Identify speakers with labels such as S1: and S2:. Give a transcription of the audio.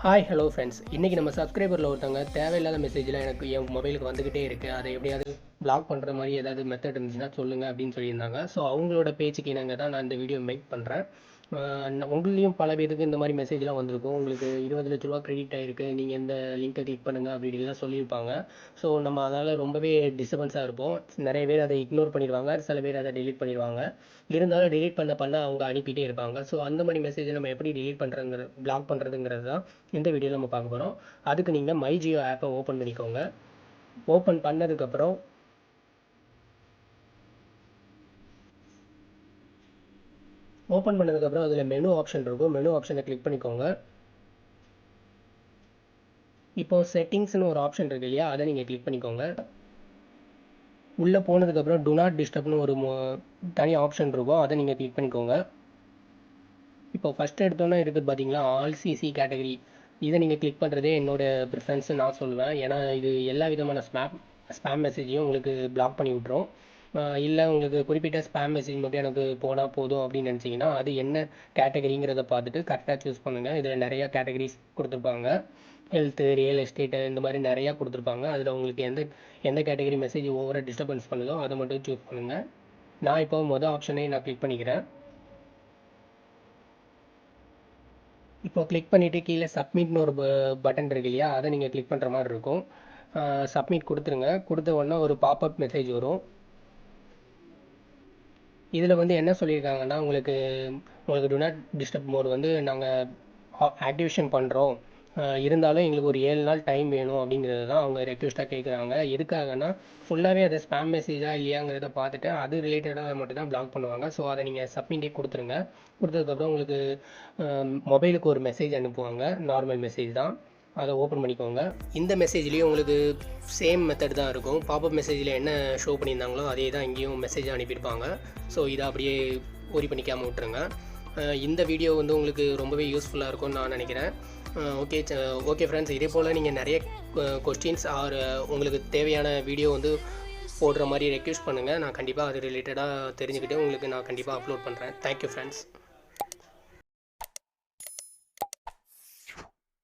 S1: Hi hello friends, இன்றைக்கி நம்ம சப்ஸ்கிரைபரில் ஒருத்தவங்க தேவையில்லாத மெசேஜ்லாம் எனக்கு என் மொபைலுக்கு வந்துக்கிட்டே இருக்குது, அதை எப்படியாவது பிளாக் பண்ணுற மாதிரி ஏதாவது மெத்தட் இருந்துச்சுன்னா சொல்லுங்கள் அப்படின்னு சொல்லியிருந்தாங்க. ஸோ அவங்களோட பேச்சுக்கு இணங்க தான் நான் இந்த வீடியோ மேக் பண்ணுறேன். உங்களையும் பல பேருக்கு இந்த மாதிரி மெசேஜ்லாம் வந்திருக்கும். உங்களுக்கு 20 லட்ச ரூபா கிரெடிட் ஆகிருக்கு, நீங்கள் இந்த லிங்கை கிளிக் பண்ணுங்கள் அப்படின்லாம் சொல்லியிருப்பாங்க. ஸோ நம்ம அதனால் ரொம்பவே டிஸ்டர்பன்ஸாக இருப்போம். நிறைய பேர் அதை இக்னோர் பண்ணிடுவாங்க, சில பேர் அதை டெலீட் பண்ணிடுவாங்க. இருந்தாலும் டெலீட் பண்ண அவங்க அனுப்பிட்டே இருப்பாங்க. ஸோ அந்த மாதிரி மெசேஜை நம்ம எப்படி டெலீட் பண்ணுறதுங்கிற பிளாக் பண்ணுறதுங்கிறது தான் இந்த வீடியோவில் நம்ம பார்க்க போகிறோம். அதுக்கு நீங்கள் மை ஜியோ ஆப்பை ஓப்பன் பண்ணிக்கோங்க. ஓப்பன் பண்ணதுக்கப்புறம் அதில் மெனு ஆப்ஷன் இருக்கும். மெனு ஆப்ஷனை கிளிக் பண்ணிக்கோங்க. இப்போது செட்டிங்ஸ்னு ஒரு ஆப்ஷன் இருக்கு இல்லையா, அதை நீங்கள் கிளிக் பண்ணிக்கோங்க. உள்ளே போனதுக்கப்புறம் டு நாட் டிஸ்டர்ப்னு ஒரு தனி ஆப்ஷன் இருக்கும், அதை நீங்கள் கிளிக் பண்ணிக்கோங்க. இப்போ ஃபஸ்ட்டு எடுத்தோன்னே இருக்குது பார்த்தீங்களா, ஆல் சிசி கேட்டகரி. இதை நீங்கள் கிளிக் பண்ணுறதே என்னோடய ப்ரிஃபரன்ஸு நான் சொல்லுவேன். ஏன்னா இது எல்லா விதமான ஸ்பேம் மெசேஜையும் உங்களுக்கு பிளாக் பண்ணி விட்ரும். இல்லை உங்களுக்கு குறிப்பிட்ட ஸ்பேம் மெசேஜ் மட்டும் எனக்கு போனால் போதும் அப்படின்னு நினச்சிங்கன்னா அது என்ன கேட்டகரிங்கிறத பார்த்துட்டு கரெக்டாக சூஸ் பண்ணுங்கள். இதில் நிறையா கேட்டகரிஸ் கொடுத்துருப்பாங்க. ஹெல்த்து, ரியல் எஸ்டேட்டு, இந்த மாதிரி நிறையா கொடுத்துருப்பாங்க. அதில் உங்களுக்கு எந்த கேட்டகரி மெசேஜ் ஓவராக டிஸ்டர்பன்ஸ் பண்ணுதோ அதை மட்டும் சூஸ் பண்ணுங்கள். நான் இப்போ மொதல் ஆப்ஷனே நான் கிளிக் பண்ணிக்கிறேன். இப்போ கிளிக் பண்ணிவிட்டு கீழே சப்மிட்னு ஒரு பட்டன் இருக்கு இல்லையா, அதை நீங்கள் கிளிக் பண்ணுற மாதிரி இருக்கும். சப்மிட் கொடுத்துருங்க. கொடுத்த உடனே ஒரு பாப்அப் மெசேஜ் வரும். இதில் வந்து என்ன சொல்லியிருக்காங்கன்னா, உங்களுக்கு டு நாட் டிஸ்டர்ப் மோட் வந்து நாங்கள் ஆக்டிவேஷன் பண்ணுறோம், இருந்தாலும் எங்களுக்கு ஒரு 7 நாள் டைம் வேணும் அப்படிங்கிறது தான் அவங்க ரெக்வெஸ்ட்டாக கேட்குறாங்க. எதுக்காகனா ஃபுல்லாகவே அதை ஸ்பேம் மெசேஜாக இல்லையாங்கிறத பார்த்துட்டு அது ரிலேட்டடாக மட்டும் தான் பிளாக் பண்ணுவாங்க. ஸோ அதை நீங்கள் சப்மிட்டே கொடுத்துருங்க. கொடுத்ததுக்கப்புறம் உங்களுக்கு மொபைலுக்கு ஒரு மெசேஜ் அனுப்புவாங்க. நார்மல் மெசேஜ் தான், அதை ஓப்பன் பண்ணிக்கோங்க. இந்த மெசேஜ்லேயும் உங்களுக்கு சேம் மெத்தட் தான் இருக்கும். பாப்அப் மெசேஜில் என்ன ஷோ பண்ணியிருந்தாங்களோ அதே தான் இங்கேயும் மெசேஜ் அனுப்பியிருப்பாங்க. ஸோ இதை அப்படியே ஓரி பண்ணிக்காமல் விட்டுருங்க. இந்த வீடியோ வந்து உங்களுக்கு ரொம்பவே யூஸ்ஃபுல்லாக இருக்கும்னு நான் நினைக்கிறேன். ஓகே ஃப்ரெண்ட்ஸ், இதே போல் நீங்கள் நிறைய கொஸ்டின்ஸ் ஆர் உங்களுக்கு தேவையான வீடியோ வந்து போடுற மாதிரி ரெக்வெஸ்ட் பண்ணுங்கள். நான் கண்டிப்பாக அது ரிலேட்டடாக தெரிஞ்சுக்கிட்டு உங்களுக்கு நான் கண்டிப்பாக அப்லோட் பண்ணுறேன். Thank you friends.